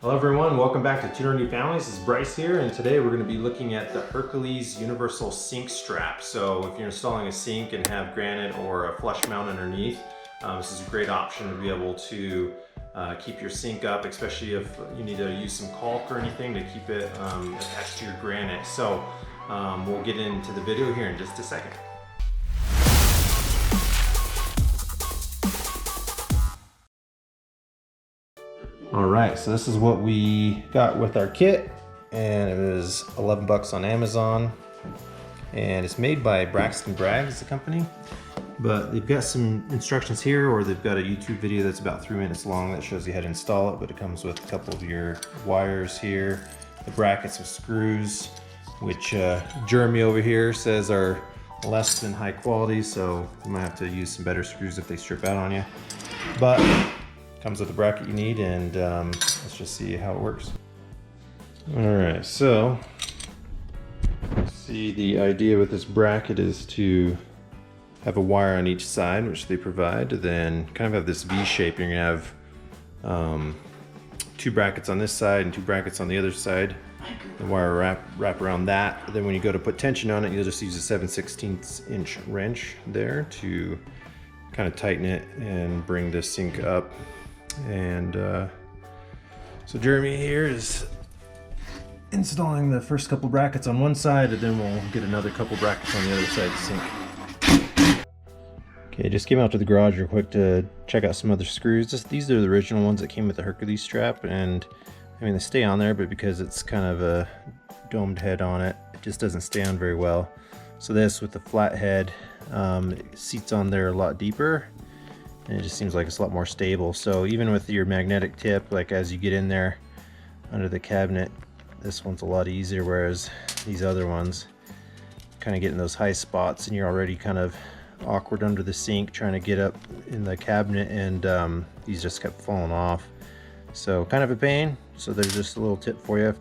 Hello everyone, welcome back to Tuner New Families. This is Bryce here, and today we're going to be looking at the Hercules Universal Sink Strap. So if you're installing a sink and have granite or a flush mount underneath, this is a great option to be able to keep your sink up, especially if you need to use some caulk or anything to keep it attached to your granite. So we'll get into the video here in just a second. All right, so this is what we got with our kit, and it was 11 bucks on Amazon, and it's made by Braxton Bragg is the company, but they've got some instructions here, or they've got a YouTube video that's about 3 minutes long that shows you how to install it, but it comes with a couple of your wires here, the brackets with screws, which Jeremy over here says are less than high quality, so you might have to use some better screws if they strip out on you, but comes with the bracket you need, and let's just see how it works. All right, so see, the idea with this bracket is to have a wire on each side, which they provide, then kind of have this V shape. You're gonna have 2 brackets on this side and 2 brackets on the other side. The wire wrap around that. Then when you go to put tension on it, you'll just use a 7/16 inch wrench there to kind of tighten it and bring the sink up. And so Jeremy here is installing the first couple brackets on one side, and then we'll get another couple brackets on the other side of the sink. Okay, just came out to the garage real quick to check out some other screws. These are the original ones that came with the Hercules strap, and I mean, they stay on there, but because it's kind of a domed head on it, it just doesn't stay on very well. So this, with the flat head, it seats on there a lot deeper, and it just seems like it's a lot more stable. So even with your magnetic tip, like as you get in there under the cabinet, this one's a lot easier, whereas these other ones kind of get in those high spots and you're already kind of awkward under the sink trying to get up in the cabinet, and these just kept falling off. So kind of a pain. So there's just a little tip for you.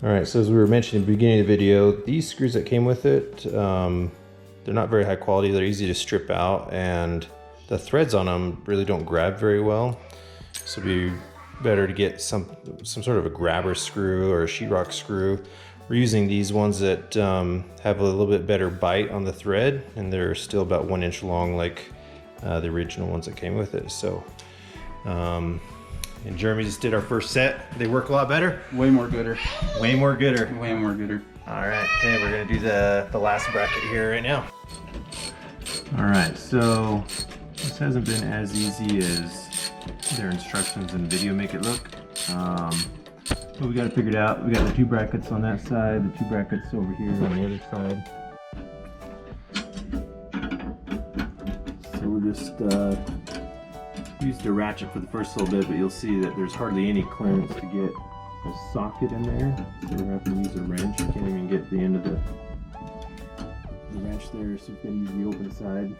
All right, so as we were mentioning at the beginning of the video, these screws that came with it, they're not very high quality. They're easy to strip out, and the threads on them really don't grab very well. So it'd be better to get some sort of a grabber screw or a sheetrock screw. We're using these ones that have a little bit better bite on the thread, and they're still about 1 inch long, like the original ones that came with it. So, and Jeremy just did our first set. They work a lot better. Way more gooder. Way more gooder. Way more gooder. All right, okay, we're gonna do the last bracket here right now. All right, so this hasn't been as easy as their instructions and video make it look. But we got it figured out. We got the 2 brackets on that side, the 2 brackets over here on the other side. So we'll just use the ratchet for the first little bit, but you'll see that there's hardly any clearance to get a socket in there. So we're having to use a wrench. You can't even get the end of the wrench there, so you've got to use the open side.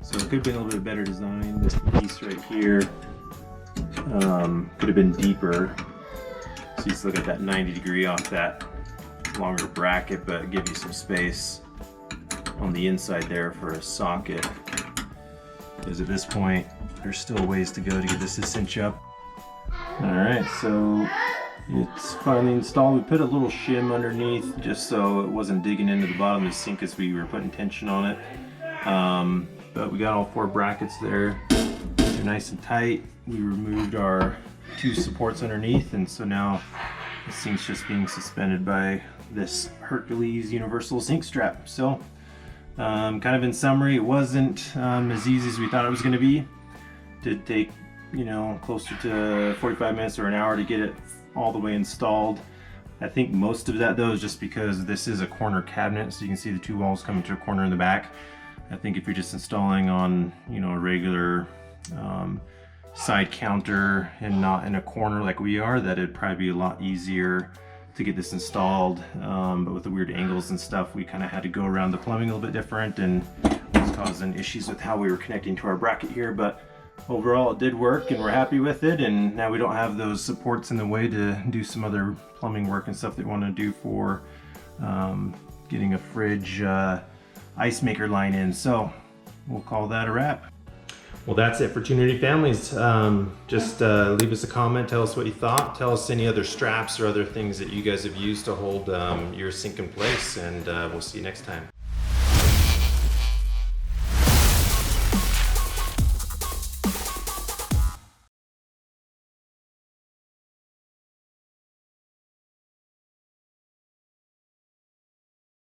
So it could have been a little bit better design. This piece right here could have been deeper. So you still got that 90-degree off that longer bracket, but give you some space on the inside there for a socket. Because at this point, there's still ways to go to get this to cinch up. All right, so it's finally installed. We put a little shim underneath just so it wasn't digging into the bottom of the sink as we were putting tension on it. But we got all 4 brackets there. They're nice and tight. We removed our 2 supports underneath, and so now the sink's just being suspended by this Hercules Universal Sink Strap. So kind of in summary, it wasn't as easy as we thought it was going to be. It did take, you know, closer to 45 minutes or an hour to get it all the way installed. I think most of that though is just because this is a corner cabinet, so you can see the 2 walls coming to a corner in the back. I think if you're just installing on, you know, a regular side counter and not in a corner like we are, that it'd probably be a lot easier to get this installed. But with the weird angles and stuff, we kind of had to go around the plumbing a little bit different, and it was causing issues with how we were connecting to our bracket here. But overall it did work, and we're happy with it, and now we don't have those supports in the way to do some other plumbing work and stuff that we want to do for getting a fridge ice maker line in. So we'll call that a wrap. Well, that's it for Tunity Families. Just leave us a comment, tell us what you thought, tell us any other straps or other things that you guys have used to hold your sink in place, and we'll see you next time.